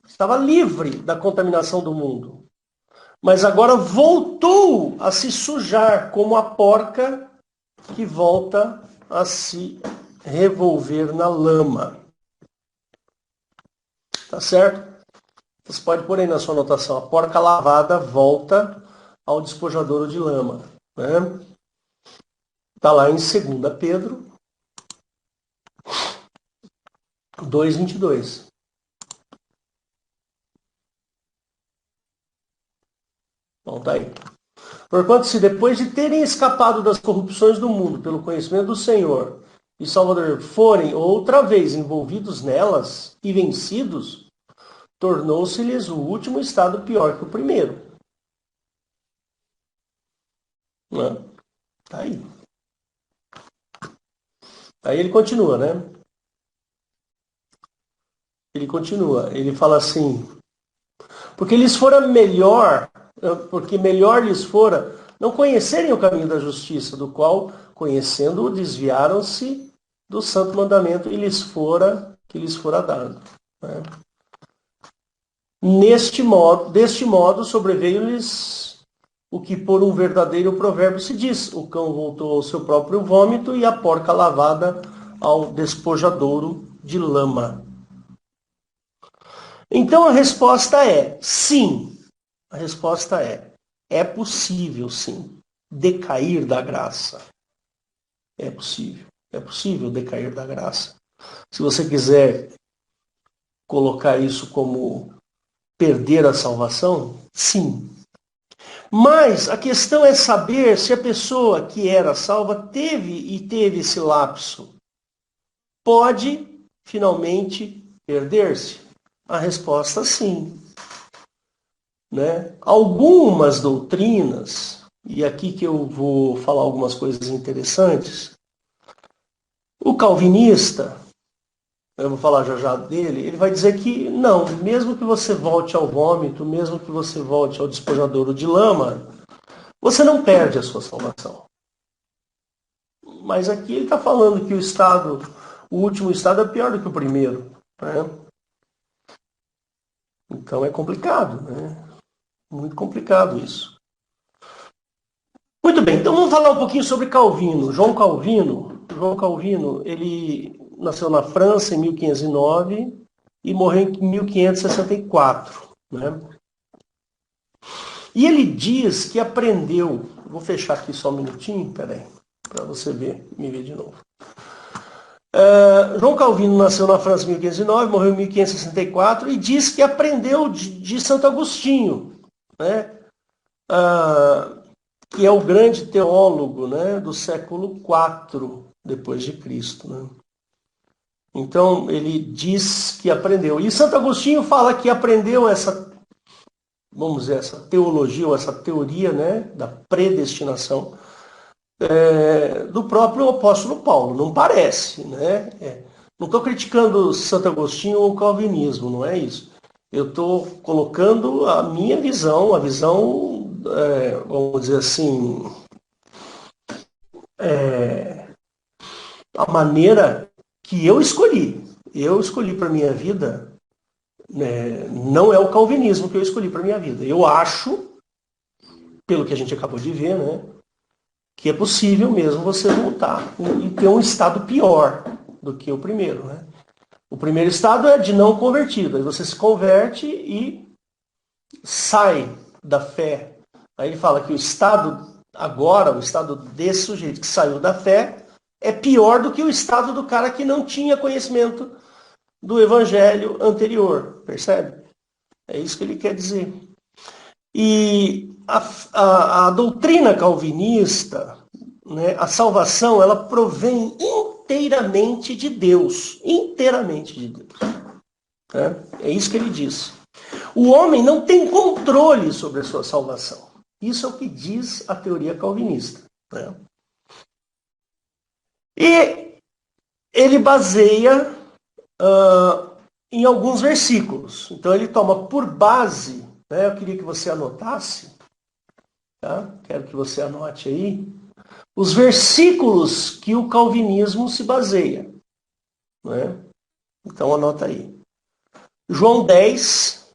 Estava livre da contaminação do mundo. Mas agora voltou a se sujar como a porca que volta a se revolver na lama. Tá certo? Você pode pôr aí na sua anotação. A porca lavada volta ao despojadouro de lama. Né? Está lá em 2 Pedro 2,22. Então tá aí. Porquanto, se depois de terem escapado das corrupções do mundo pelo conhecimento do Senhor e Salvador forem outra vez envolvidos nelas e vencidos, tornou-se-lhes o último estado pior que o primeiro. Né? Tá aí. Aí ele continua, né? Ele continua, ele fala assim, porque lhes fora melhor, porque melhor lhes fora não conhecerem o caminho da justiça, do qual, conhecendo-o, desviaram-se do santo mandamento que lhes fora dado. Né? Deste modo, sobreveio-lhes o que por um verdadeiro provérbio se diz: o cão voltou ao seu próprio vômito e a porca lavada ao despojadouro de lama. Então a resposta é sim. A resposta é possível sim decair da graça. É possível decair da graça. Se você quiser colocar isso como perder a salvação, sim. Mas a questão é saber se a pessoa que era salva teve esse lapso. Pode finalmente perder-se? A resposta sim. Né? Algumas doutrinas, e aqui que eu vou falar algumas coisas interessantes, o calvinista, eu vou falar já já dele, ele vai dizer que não, mesmo que você volte ao vômito, mesmo que você volte ao despojadouro de lama, você não perde a sua salvação. Mas aqui ele está falando que o último estado é pior do que o primeiro. Né? Então é complicado, né? Muito complicado isso. Muito bem, então vamos falar um pouquinho sobre Calvino. João Calvino, ele nasceu na França em 1509 e morreu em 1564. Né? E ele diz que aprendeu, vou fechar aqui só um minutinho, peraí, para você me ver de novo. João Calvino nasceu na França em 1509, morreu em 1564 e diz que aprendeu de Santo Agostinho, né? Que é o grande teólogo, né, do século IV depois de Cristo. Né? Então ele diz que aprendeu. E Santo Agostinho fala que aprendeu essa, vamos dizer, essa teologia, ou essa teoria, né, da predestinação do próprio apóstolo Paulo. Não parece, né? Não estou criticando Santo Agostinho ou o calvinismo, não é isso. Eu estou colocando a minha visão, a visão, vamos dizer assim, a maneira que eu escolhi. Eu escolhi para minha vida, né, não é o calvinismo que eu escolhi para minha vida. Eu acho, pelo que a gente acabou de ver, né, que é possível mesmo você voltar e ter um estado pior do que o primeiro. Né? O primeiro estado é de não convertido. Aí você se converte e sai da fé. Aí ele fala que o estado agora, o estado desse sujeito que saiu da fé, é pior do que o estado do cara que não tinha conhecimento do evangelho anterior. Percebe? É isso que ele quer dizer. E a doutrina calvinista, né, a salvação, ela provém inteiramente de Deus. Inteiramente de Deus. Né? É isso que ele diz. O homem não tem controle sobre a sua salvação. Isso é o que diz a teoria calvinista. Né? E ele baseia em alguns versículos. Então ele toma por base, né, eu queria que você anotasse, tá? Quero que você anote aí, os versículos que o calvinismo se baseia. Né? Então anota aí. João 10,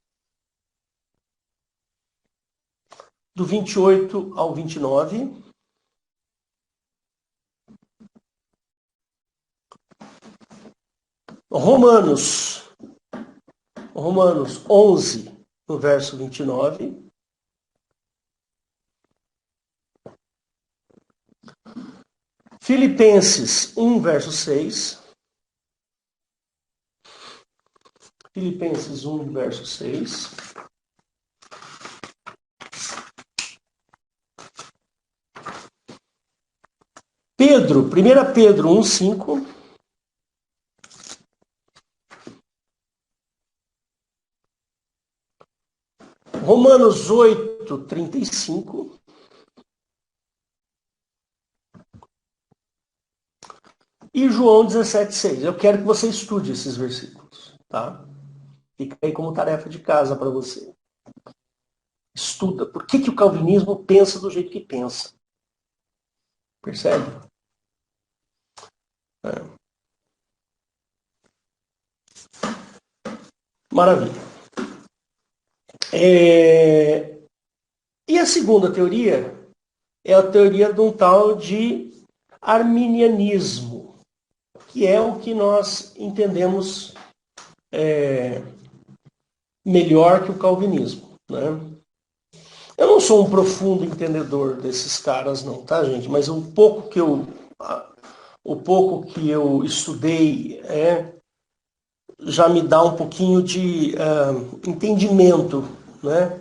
do 28 ao 29. Romanos 11, no verso 29. Filipenses 1, verso 6. Filipenses 1, verso 6. Primeira Pedro 1, 5. Romanos 8, 35. E João 17, 6. Eu quero que você estude esses versículos. Tá? Fica aí como tarefa de casa para você. Estuda. Por que o calvinismo pensa do jeito que pensa? Percebe? Maravilha. E a segunda teoria é a teoria de um tal de arminianismo, que é o que nós entendemos melhor que o calvinismo, né? Eu não sou um profundo entendedor desses caras não, tá, gente? Mas o pouco que eu estudei já me dá um pouquinho de entendimento, né?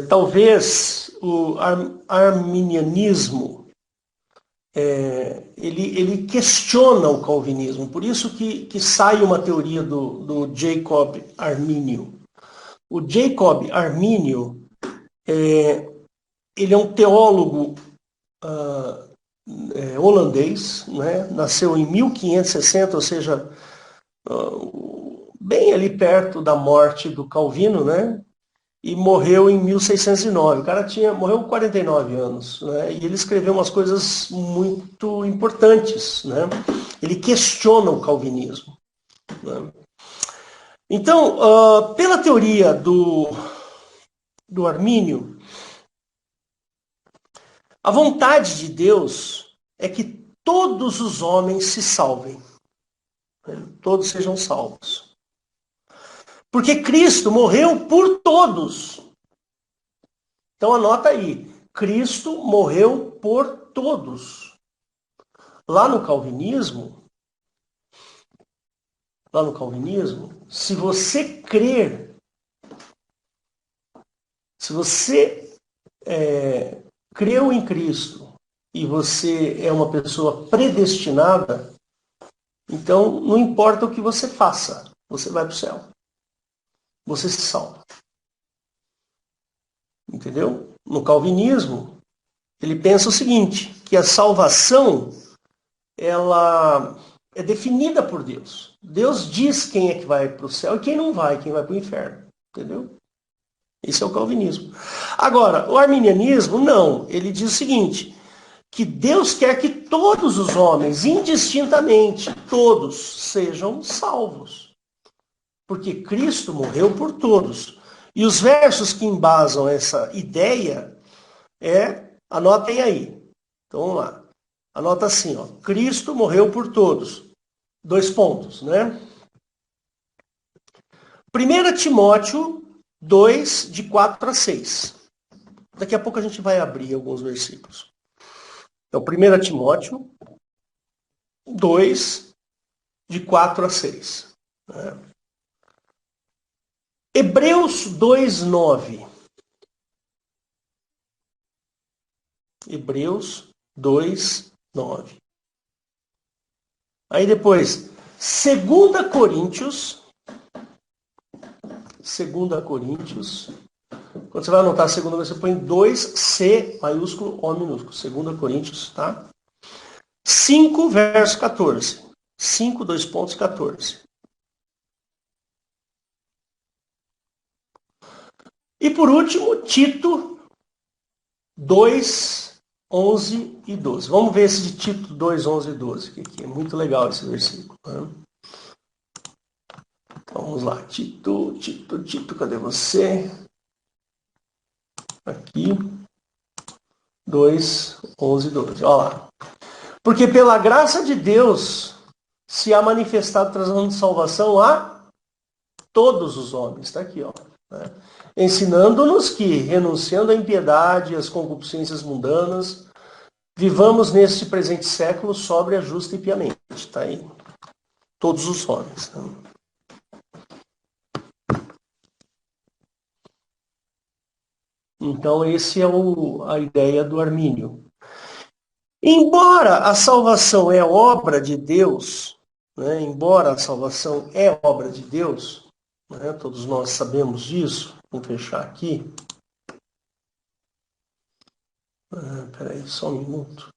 Talvez o arminianismo ele questiona o calvinismo, por isso que sai uma teoria do Jacob Arminio. O Jacob Arminio ele é um teólogo holandês, né? Nasceu em 1560, ou seja, bem ali perto da morte do Calvino, né? E morreu em 1609. O cara morreu com 49 anos, né? E ele escreveu umas coisas muito importantes, né? Ele questiona o calvinismo, né? Então, pela teoria do Armínio, a vontade de Deus é que todos os homens se salvem, né? Todos sejam salvos. Porque Cristo morreu por todos. Então anota aí, Cristo morreu por todos. Lá no calvinismo, se você crer, se você creu em Cristo e você é uma pessoa predestinada, então não importa o que você faça, você vai para o céu. Você se salva. Entendeu? No calvinismo, ele pensa o seguinte, que a salvação ela é definida por Deus. Deus diz quem é que vai para o céu e quem não vai, quem vai para o inferno. Entendeu? Esse é o calvinismo. Agora, o arminianismo, não. Ele diz o seguinte, que Deus quer que todos os homens, indistintamente, todos, sejam salvos. Porque Cristo morreu por todos. E os versos que embasam essa ideia anotem aí. Então vamos lá. Anota assim, ó. Cristo morreu por todos. 2 pontos, né? 1 Timóteo 2, de 4 a 6. Daqui a pouco a gente vai abrir alguns versículos. Então, 1 Timóteo 2, de 4 a 6. Né? Hebreus 2, 9. Hebreus 2, 9. Aí depois, 2 Coríntios. Quando você vai anotar a segunda, você põe 2C maiúsculo, O minúsculo. 2 Coríntios, tá? 5, verso 14. 5, 2 pontos, 14. E por último, Tito 2, 11 e 12. Vamos ver esse de Tito 2, 11 e 12, que aqui é muito legal esse versículo. Né? Então vamos lá. Tito, cadê você? Aqui. 2, 11 e 12. Olha lá. Porque pela graça de Deus se há manifestado trazendo salvação a todos os homens. Está aqui, ó. Né? Ensinando-nos que, renunciando à impiedade e às concupiscências mundanas, vivamos neste presente século sóbria, justa e piamente. Está aí. Todos os homens. Né? Então, esse é a ideia do Armínio. Embora a salvação é obra de Deus, né? Embora a salvação é obra de Deus, né? Todos nós sabemos disso. Vamos fechar aqui. Peraí, só um minuto.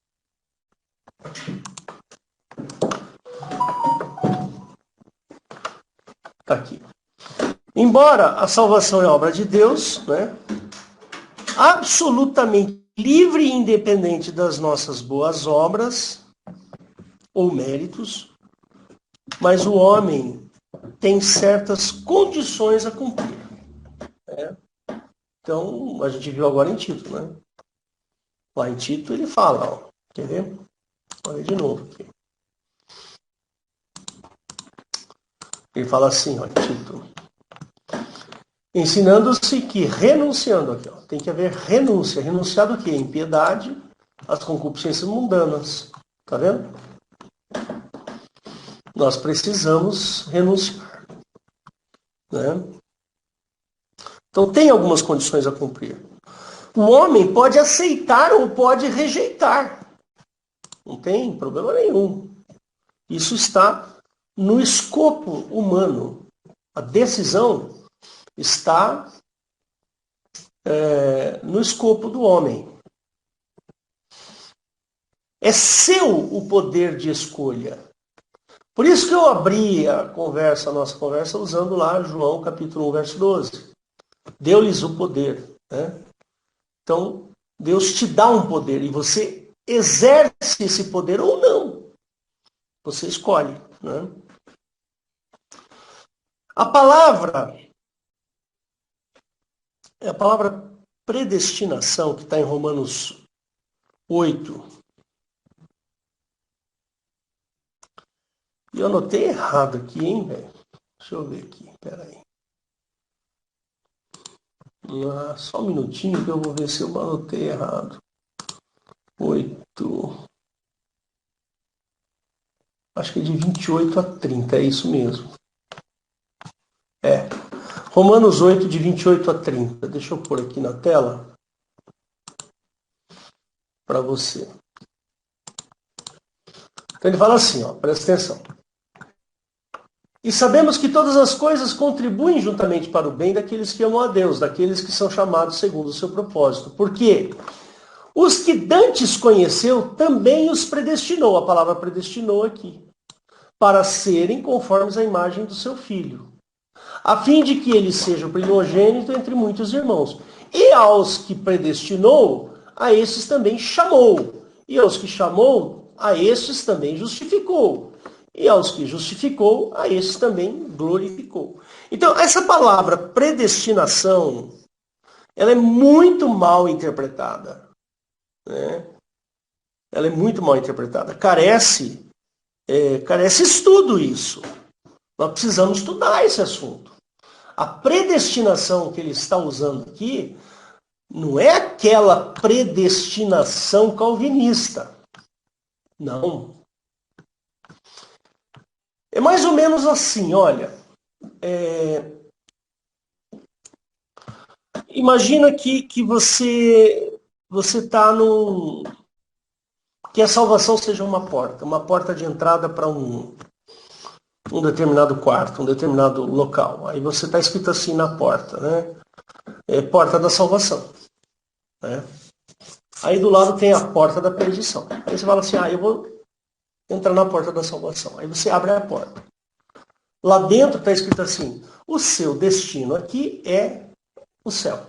Tá aqui. Embora a salvação é obra de Deus, né, absolutamente livre e independente das nossas boas obras ou méritos, mas o homem tem certas condições a cumprir. Né? Então, a gente viu agora em Tito, né? Lá em Tito ele fala, ó, quer ver? Olha de novo aqui. Ele fala assim, ó, Tito. Ensinando-se que renunciando aqui, ó, tem que haver renúncia. Renunciar do quê? Impiedade, as concupiscências mundanas. Tá vendo? Nós precisamos renunciar. Né? Então tem algumas condições a cumprir. O homem pode aceitar ou pode rejeitar. Não tem problema nenhum. Isso está no escopo humano. A decisão está no escopo do homem. É seu o poder de escolha. Por isso que eu abri a nossa conversa, usando lá João capítulo 1, verso 12. Deu-lhes o poder. Né? Então, Deus te dá um poder e você exerce esse poder ou não. Você escolhe. Né? A palavra predestinação, que está em Romanos 8. E eu anotei errado aqui, hein, velho? Deixa eu ver aqui, peraí. Só um minutinho que eu vou ver se eu anotei errado. 8. Acho que é de 28 a 30, é isso mesmo. Romanos 8, de 28 a 30. Deixa eu pôr aqui na tela para você. Então ele fala assim, ó, presta atenção. E sabemos que todas as coisas contribuem juntamente para o bem daqueles que amam a Deus, daqueles que são chamados segundo o seu propósito. Porque os que dantes conheceu, também os predestinou, a palavra predestinou aqui, para serem conformes à imagem do seu Filho, a fim de que ele seja o primogênito entre muitos irmãos. E aos que predestinou, a esses também chamou. E aos que chamou, a esses também justificou. E aos que justificou, a esses também glorificou. Então, essa palavra predestinação, ela é muito mal interpretada. Né? Ela é muito mal interpretada. Carece estudo isso. Nós precisamos estudar esse assunto. A predestinação que ele está usando aqui não é aquela predestinação calvinista. Não. É mais ou menos assim, olha. Imagina que você está num... Que a salvação seja uma porta de entrada para um determinado quarto, um determinado local. Aí você está escrito assim na porta, né? Porta da salvação. Né? Aí do lado tem a porta da perdição. Aí você fala assim, eu vou entrar na porta da salvação. Aí você abre a porta. Lá dentro está escrito assim, o seu destino aqui é o céu.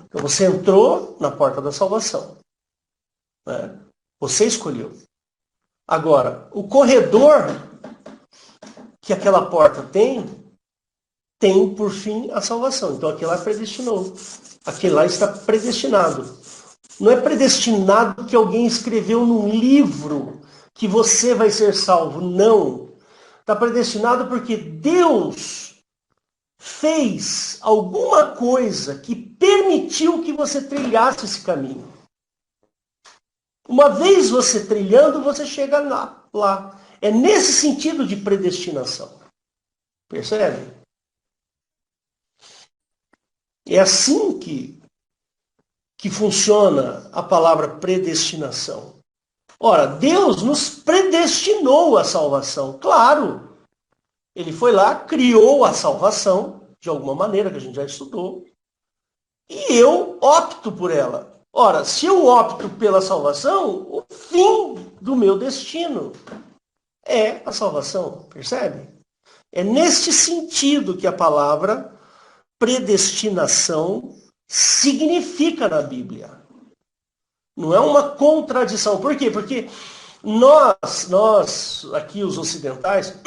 Então você entrou na porta da salvação. Né? Você escolheu. Agora, o corredor que aquela porta tem por fim a salvação. Então aquele lá predestinou. Aquele lá está predestinado. Não é predestinado que alguém escreveu num livro que você vai ser salvo. Não. Está predestinado porque Deus fez alguma coisa que permitiu que você trilhasse esse caminho. Uma vez você trilhando, você chega lá. É nesse sentido de predestinação. Percebe? É assim que funciona a palavra predestinação. Ora, Deus nos predestinou à salvação. Claro, Ele foi lá, criou a salvação, de alguma maneira, que a gente já estudou, e eu opto por ela. Ora, se eu opto pela salvação, o fim do meu destino é a salvação, percebe? É neste sentido que a palavra predestinação significa na Bíblia. Não é uma contradição. Por quê? Porque nós aqui os ocidentais,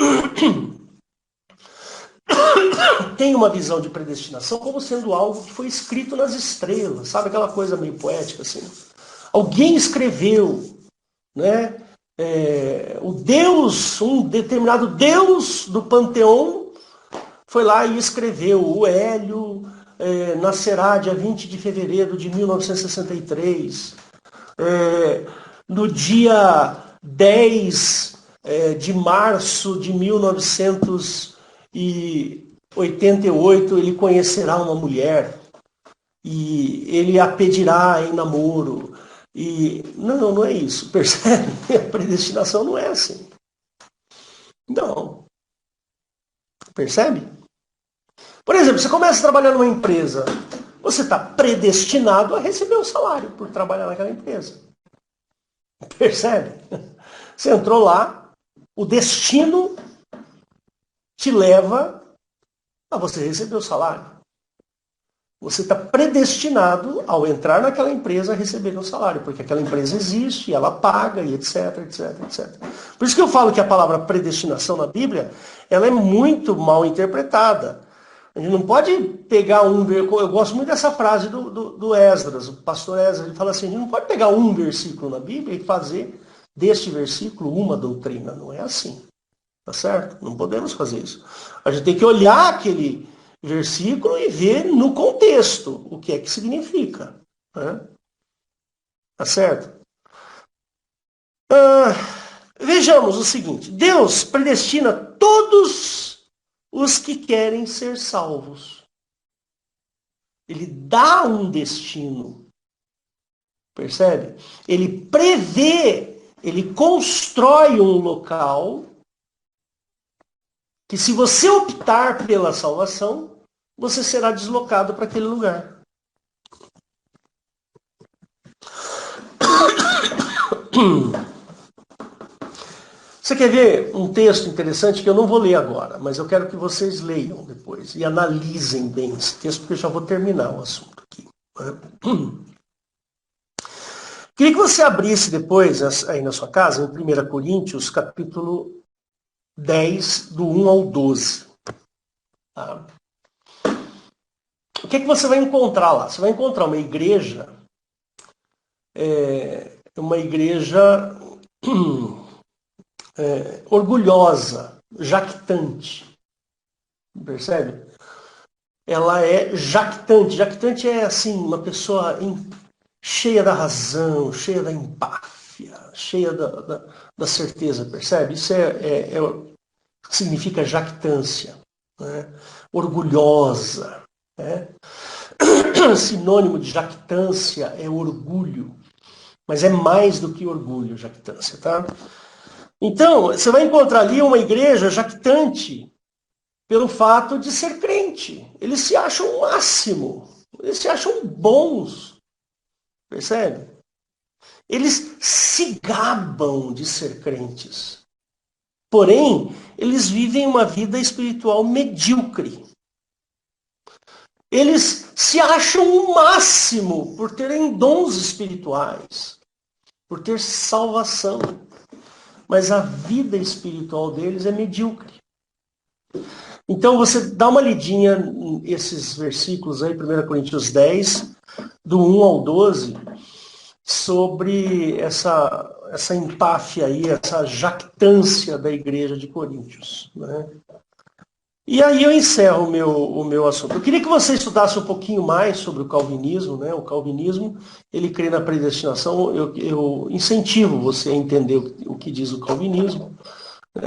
tem uma visão de predestinação como sendo algo que foi escrito nas estrelas, sabe? Aquela coisa meio poética assim. Alguém escreveu, né? O Deus, um determinado Deus do panteão foi lá e escreveu: o Hélio nascerá dia 20 de fevereiro de 1963. No dia 10 de março de 1988, ele conhecerá uma mulher e ele a pedirá em namoro. E não é isso, percebe? A predestinação não é assim. Não. Percebe? Por exemplo, você começa a trabalhar numa empresa, você está predestinado a receber o salário por trabalhar naquela empresa. Percebe? Você entrou lá, o destino te leva a você receber o salário. Você está predestinado, ao entrar naquela empresa, a receber o salário, porque aquela empresa existe, ela paga, e etc, etc, etc. Por isso que eu falo que a palavra predestinação na Bíblia, ela é muito mal interpretada. A gente não pode pegar eu gosto muito dessa frase do Esdras, o pastor Esdras, ele fala assim: a gente não pode pegar um versículo na Bíblia e fazer deste versículo uma doutrina. Não é assim. Tá certo? Não podemos fazer isso. A gente tem que olhar aquele versículo e ver no contexto o que é que significa. Né? Tá certo? Vejamos o seguinte: Deus predestina todos os que querem ser salvos. Ele dá um destino. Percebe? Ele prevê, ele constrói um local que, se você optar pela salvação, você será deslocado para aquele lugar. Você quer ver um texto interessante que eu não vou ler agora, mas eu quero que vocês leiam depois e analisem bem esse texto, porque eu já vou terminar o assunto aqui. Queria que você abrisse depois, aí na sua casa, em 1 Coríntios, capítulo 10, do 1 ao 12. Tá? O que é que você vai encontrar lá? Você vai encontrar uma igreja orgulhosa, jactante. Percebe? Ela é jactante. Jactante é assim, uma pessoa cheia da razão, cheia da empáfia, cheia da certeza, percebe? Isso significa jactância, né? Orgulhosa. Né? Sinônimo de jactância é orgulho, mas é mais do que orgulho, jactância, tá? Então, você vai encontrar ali uma igreja jactante pelo fato de ser crente. Eles se acham o máximo, eles se acham bons, percebe? Eles se gabam de ser crentes. Porém, eles vivem uma vida espiritual medíocre. Eles se acham o máximo por terem dons espirituais, por ter salvação. Mas a vida espiritual deles é medíocre. Então você dá uma lidinha nesses versículos aí, 1 Coríntios 10, do 1 ao 12, sobre essa empáfia aí, essa jactância da igreja de Coríntios. Né? E aí eu encerro o meu assunto. Eu queria que você estudasse um pouquinho mais sobre o calvinismo. Né? O calvinismo, ele crê na predestinação. Eu incentivo você a entender o que diz o calvinismo.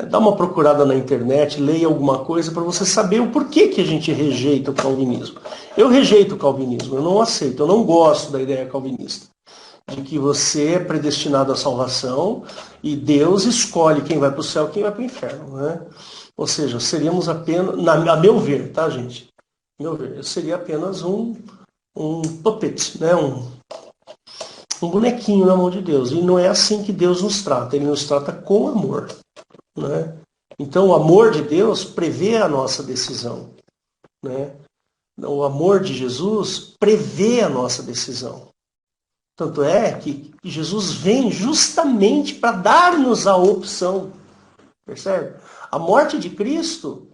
Dá uma procurada na internet, leia alguma coisa para você saber o porquê que a gente rejeita o calvinismo. Eu rejeito o calvinismo, eu não aceito, eu não gosto da ideia calvinista. De que você é predestinado à salvação e Deus escolhe quem vai para o céu e quem vai para o inferno. Né? Ou seja, seríamos apenas, a meu ver, tá, gente? A meu ver, eu seria apenas um puppet, né? um bonequinho na mão de Deus. E não é assim que Deus nos trata, Ele nos trata com amor. Né? Então, o amor de Deus prevê a nossa decisão, né? O amor de Jesus prevê a nossa decisão. Tanto é que Jesus vem justamente para dar-nos a opção. Percebe? A morte de Cristo,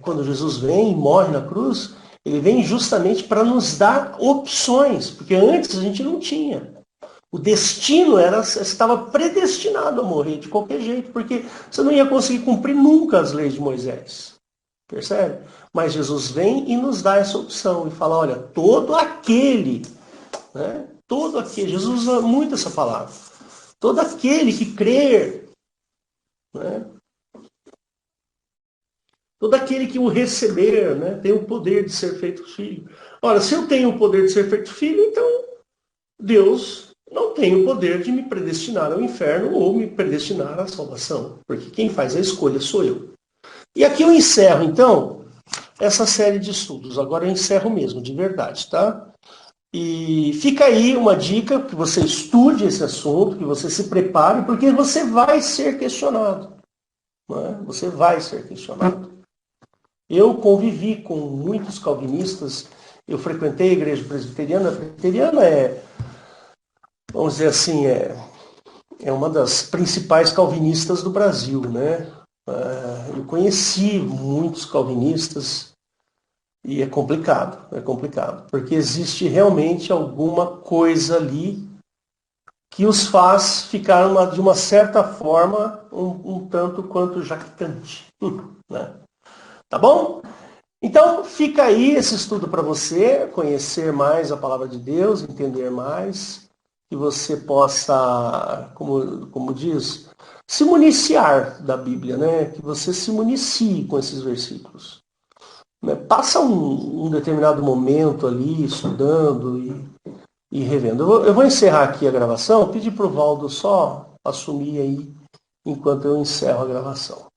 quando Jesus vem e morre na cruz, ele vem justamente para nos dar opções, porque antes a gente não tinha. O destino estava predestinado a morrer de qualquer jeito, porque você não ia conseguir cumprir nunca as leis de Moisés. Percebe? Mas Jesus vem e nos dá essa opção e fala, olha, todo aquele, né? Todo aquele, Jesus usa muito essa palavra, todo aquele que crer, né? Todo aquele que o receber, né, tem o poder de ser feito filho. Ora, se eu tenho o poder de ser feito filho, então Deus não tem o poder de me predestinar ao inferno ou me predestinar à salvação. Porque quem faz a escolha sou eu. E aqui eu encerro, então, essa série de estudos. Agora eu encerro mesmo, de verdade, tá? E fica aí uma dica, que você estude esse assunto, que você se prepare, porque você vai ser questionado. Né? Você vai ser questionado. Eu convivi com muitos calvinistas, eu frequentei a igreja presbiteriana. A presbiteriana vamos dizer assim, é uma das principais calvinistas do Brasil, né? Eu conheci muitos calvinistas e é complicado, porque existe realmente alguma coisa ali que os faz ficar de uma certa forma um tanto quanto jactante, né? Tá bom? Então, fica aí esse estudo para você, conhecer mais a palavra de Deus, entender mais, que você possa, como diz, se municiar da Bíblia, né? Que você se municie com esses versículos. Né? Passa um determinado momento ali, estudando e revendo. Eu vou encerrar aqui a gravação, pedir para o Valdo só assumir aí, enquanto eu encerro a gravação.